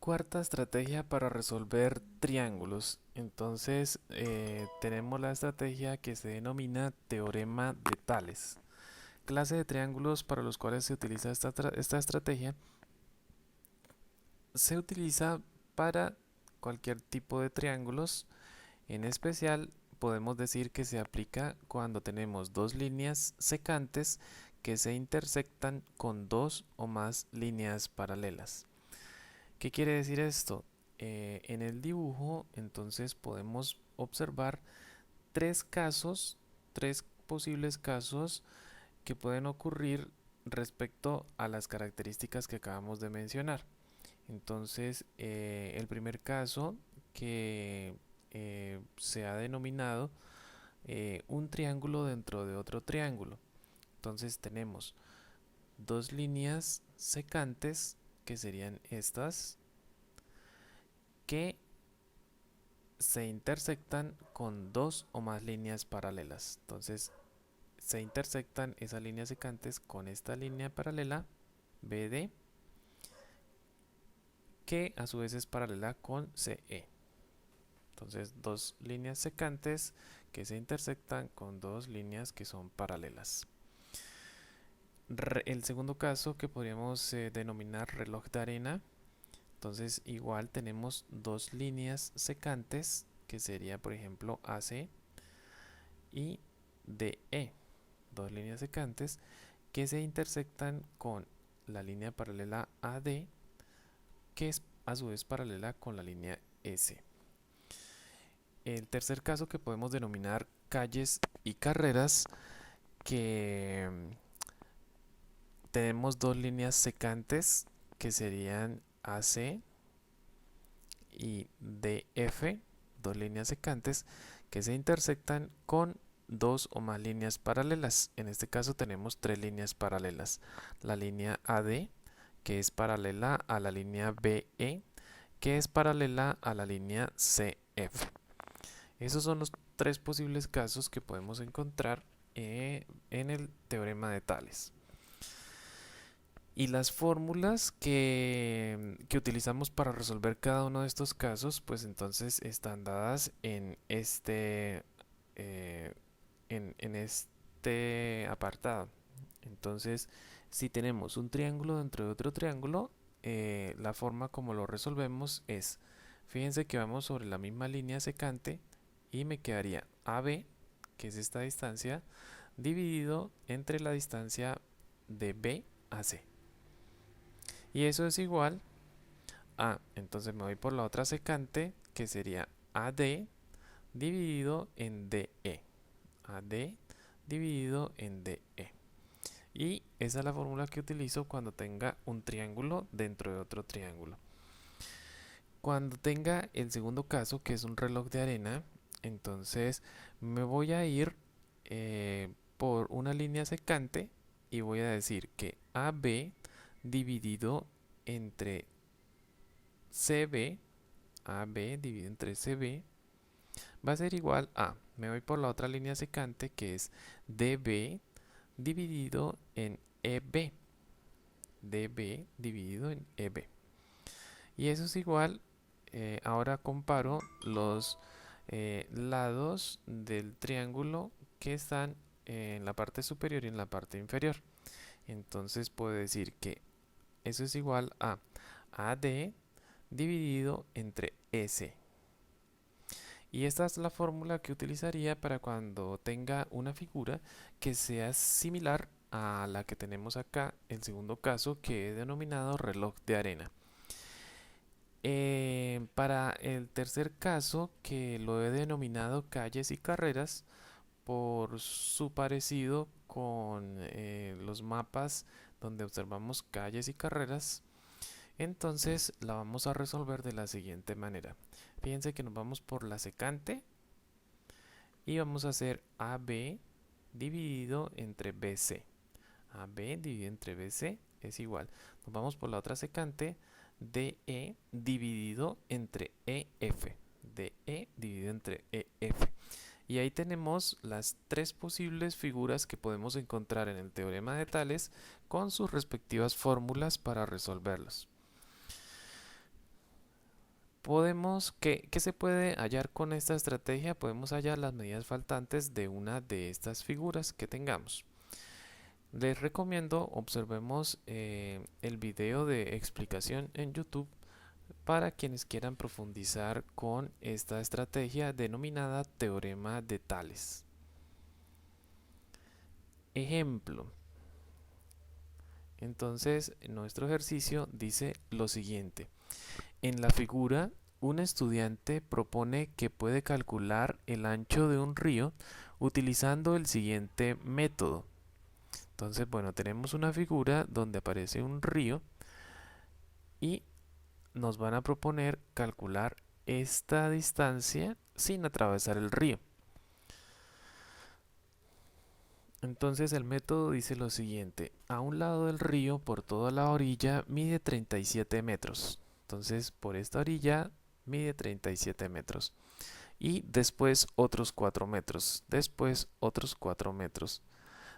Cuarta estrategia para resolver triángulos. Entonces, tenemos la estrategia que se denomina teorema de Tales. Clase de triángulos para los cuales se utiliza esta estrategia. Se utiliza para cualquier tipo de triángulos. En especial, podemos decir que se aplica cuando tenemos dos líneas secantes que se intersectan con dos o más líneas paralelas. ¿Qué quiere decir esto? En el dibujo, entonces podemos observar tres casos, tres posibles casos que pueden ocurrir respecto a las características que acabamos de mencionar. Entonces, el primer caso que se ha denominado un triángulo dentro de otro triángulo. Entonces tenemos dos líneas secantes que serían estas que se intersectan con dos o más líneas paralelas. Entonces se intersectan esas líneas secantes con esta línea paralela BD, que a su vez es paralela con CE. Entonces dos líneas secantes que se intersectan con dos líneas que son paralelas. El segundo caso que podríamos denominar reloj de arena. Entonces igual tenemos dos líneas secantes que sería por ejemplo AC y DE, dos líneas secantes que se intersectan con la línea paralela AD, que es a su vez paralela con la línea S. El tercer caso que podemos denominar calles y carreras, que tenemos dos líneas secantes que serían AC y DF, dos líneas secantes que se intersectan con dos o más líneas paralelas. En este caso tenemos tres líneas paralelas. La línea AD, que es paralela a la línea BE, que es paralela a la línea CF. Esos son los tres posibles casos que podemos encontrar en el teorema de Tales. Y las fórmulas que utilizamos para resolver cada uno de estos casos, pues entonces están dadas eh, en este apartado. Entonces, si tenemos un triángulo dentro de otro triángulo, la forma como lo resolvemos es, fíjense que vamos sobre la misma línea secante y me quedaría AB, que es esta distancia, dividido entre la distancia de B a C. Y eso es igual a, entonces me voy por la otra secante, que sería AD dividido en DE. AD dividido en DE. Y esa es la fórmula que utilizo cuando tenga un triángulo dentro de otro triángulo. Cuando tenga el segundo caso, que es un reloj de arena, entonces me voy a ir por una línea secante y voy a decir que AB dividido entre CB, AB dividido entre CB, va a ser igual a, me voy por la otra línea secante que es DB dividido en EB, DB dividido en EB. Y eso es igual, ahora comparo los lados del triángulo que están en la parte superior y en la parte inferior. Entonces puedo decir que eso es igual a AD dividido entre S. Y esta es la fórmula que utilizaría para cuando tenga una figura que sea similar a la que tenemos acá, el segundo caso, que he denominado reloj de arena. Para el tercer caso, que lo he denominado calles y carreras, por su parecido con los mapas donde observamos calles y carreras, entonces la vamos a resolver de la siguiente manera. Fíjense que nos vamos por la secante y vamos a hacer AB dividido entre BC. AB dividido entre BC es igual. Nos vamos por la otra secante, DE dividido entre EF. DE dividido entre EF. Y ahí tenemos las tres posibles figuras que podemos encontrar en el teorema de Tales con sus respectivas fórmulas para resolverlos. ¿qué se puede hallar con esta estrategia? Podemos hallar las medidas faltantes de una de estas figuras que tengamos. Les recomiendo observemos el video de explicación en YouTube para quienes quieran profundizar con esta estrategia denominada teorema de Tales. Ejemplo. Entonces, nuestro ejercicio dice lo siguiente. En la figura, un estudiante propone que puede calcular el ancho de un río utilizando el siguiente método. Entonces, bueno, tenemos una figura donde aparece un río y nos van a proponer calcular esta distancia sin atravesar el río. Entonces el método dice lo siguiente: a un lado del río por toda la orilla mide 37 metros. Entonces por esta orilla mide 37 metros. Y después otros 4 metros. Después otros 4 metros.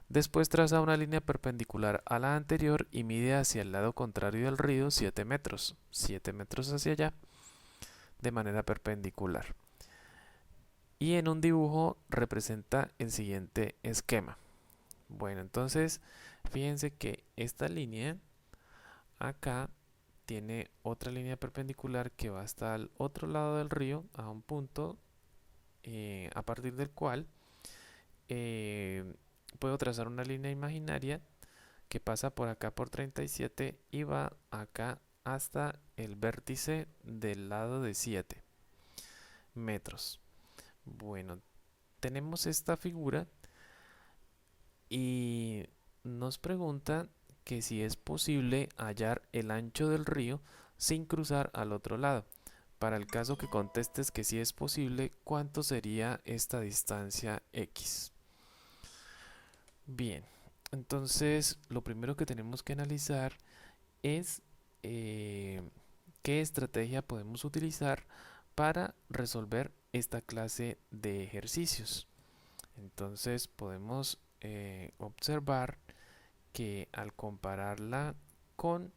Después traza una línea perpendicular a la anterior y mide hacia el lado contrario del río 7 metros. 7 metros hacia allá de manera perpendicular. Y en un dibujo representa el siguiente esquema. Bueno, entonces fíjense que esta línea acá tiene otra línea perpendicular que va hasta el otro lado del río a un punto a partir del cual puedo trazar una línea imaginaria que pasa por acá por 37 y va acá hasta el vértice del lado de 7 metros. Bueno, tenemos esta figura y nos pregunta que si es posible hallar el ancho del río sin cruzar al otro lado. Para el caso que contestes que sí es posible, ¿cuánto sería esta distancia X? Bien, entonces lo primero que tenemos que analizar es qué estrategia podemos utilizar para resolver esta clase de ejercicios. Entonces podemos observar que al compararla con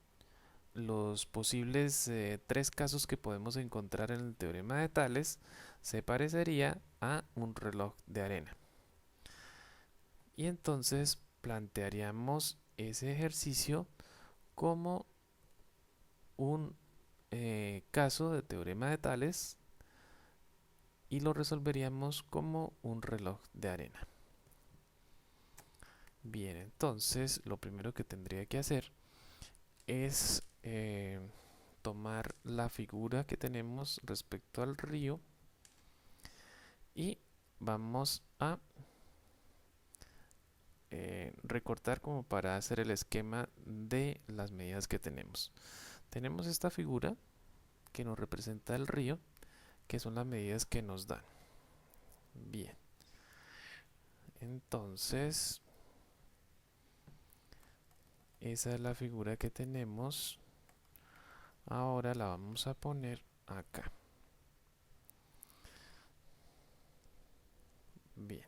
los posibles 3 casos que podemos encontrar en el teorema de Tales, se parecería a un reloj de arena. Y entonces plantearíamos ese ejercicio como un caso de teorema de Tales y lo resolveríamos como un reloj de arena. Bien, entonces lo primero que tendría que hacer es tomar la figura que tenemos respecto al río y vamos a recortar como para hacer el esquema de las medidas que tenemos. Tenemos esta figura que nos representa el río, que son las medidas que nos dan. Bien, entonces esa es la figura que tenemos. Ahora la vamos a poner acá. Bien,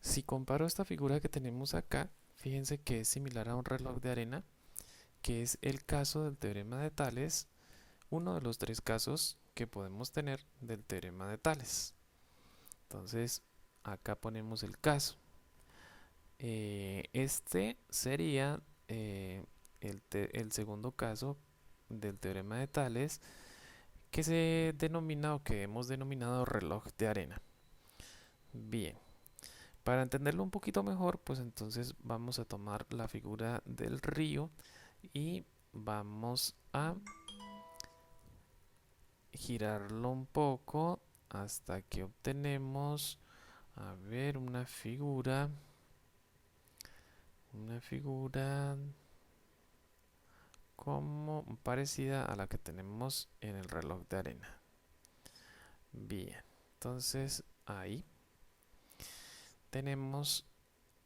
si comparo esta figura que tenemos acá, fíjense que es similar a un reloj de arena, que es el caso del teorema de Tales, uno de los 3 casos que podemos tener del teorema de Tales. Entonces acá ponemos el caso. Este sería el segundo caso del teorema de Tales, que se denomina o que hemos denominado reloj de arena. Bien, para entenderlo un poquito mejor, pues entonces vamos a tomar la figura del río y vamos a girarlo un poco hasta que obtenemos, a ver, una figura como parecida a la que tenemos en el reloj de arena. Bien, entonces ahí tenemos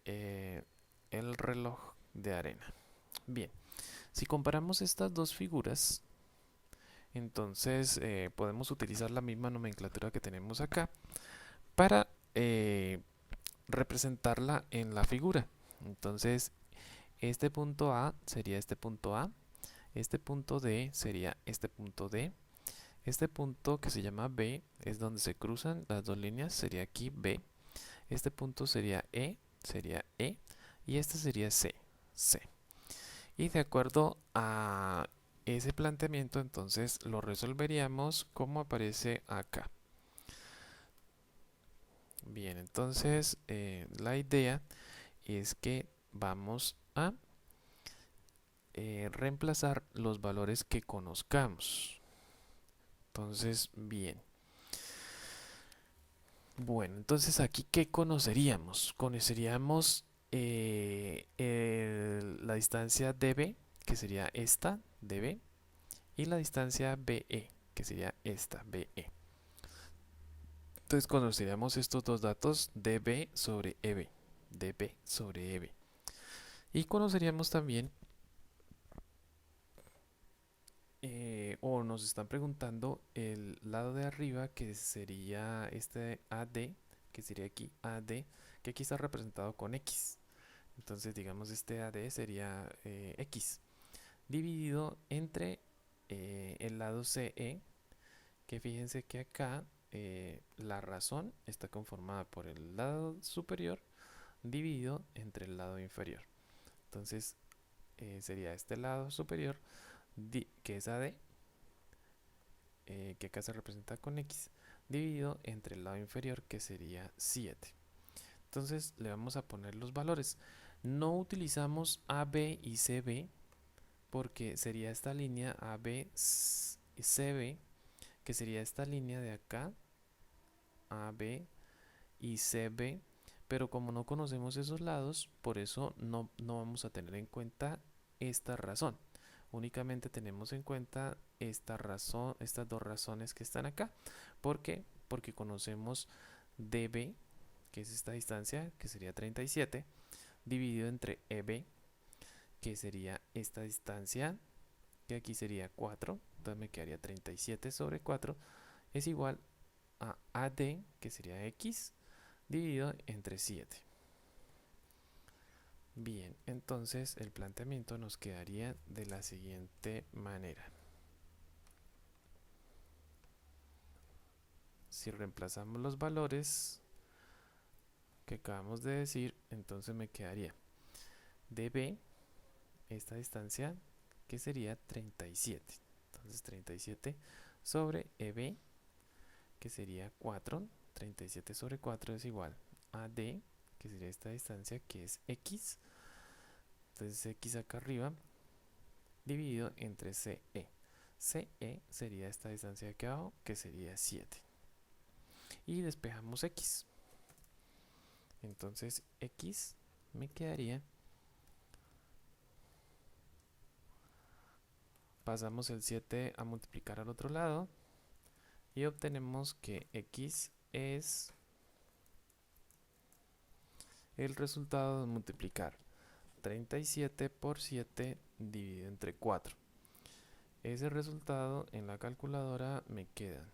el reloj de arena. Bien, si comparamos estas dos figuras, entonces podemos utilizar la misma nomenclatura que tenemos acá para representarla en la figura. Entonces este punto A sería este punto A, este punto D sería este punto D Este punto que se llama B es donde se cruzan las dos líneas, sería aquí B. Este punto sería E, y este sería C, C. Y de acuerdo a ese planteamiento, entonces lo resolveríamos como aparece acá. Bien, entonces la idea es que vamos a reemplazar los valores que conozcamos. Entonces, bien. Bueno, entonces aquí, ¿qué conoceríamos? Conoceríamos la distancia DB, que sería esta, DB, y la distancia BE, que sería esta, BE. Entonces conoceríamos estos dos datos, DB sobre EB, DB sobre EB. Y conoceríamos también, o nos están preguntando, el lado de arriba, que sería este AD, que sería aquí AD, que aquí está representado con X. Entonces, digamos, este AD sería X, dividido entre el lado CE, que fíjense que acá la razón está conformada por el lado superior dividido entre el lado inferior. Entonces, sería este lado superior, que es AD, que acá se representa con X, dividido entre el lado inferior, que sería 7. Entonces, le vamos a poner los valores. No utilizamos AB y CB porque sería esta línea AB y CB, que sería esta línea de acá, AB y CB, pero como no conocemos esos lados, por eso no vamos a tener en cuenta esta razón. Únicamente tenemos en cuenta esta razón, estas dos razones que están acá. ¿Por qué? Porque conocemos DB, que es esta distancia, que sería 37, dividido entre EB, que sería esta distancia, que aquí sería 4, entonces me quedaría 37 sobre 4, es igual a AD, que sería X, dividido entre 7. Bien, entonces el planteamiento nos quedaría de la siguiente manera. Si reemplazamos los valores que acabamos de decir, entonces me quedaría dB, esta distancia, que sería 37. Entonces 37 sobre EB, que sería 4. 37 sobre 4 es igual a D, que sería esta distancia, que es X. Entonces X acá arriba, dividido entre CE. CE sería esta distancia de aquí abajo, que sería 7. Y despejamos X. Entonces X me quedaría, pasamos el 7 a multiplicar al otro lado y obtenemos que X es el resultado de multiplicar 37 por 7 dividido entre 4. Ese resultado en la calculadora me queda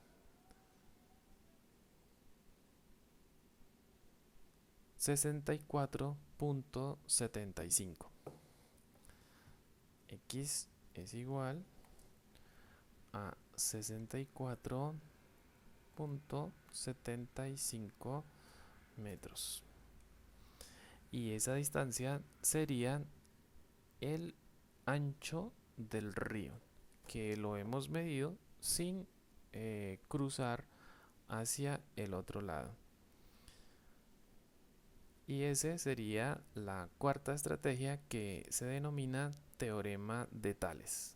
64.75. X es igual a 64.75 metros. Y esa distancia sería el ancho del río, que lo hemos medido sin cruzar hacia el otro lado. Y esa sería la cuarta estrategia, que se denomina teorema de Tales.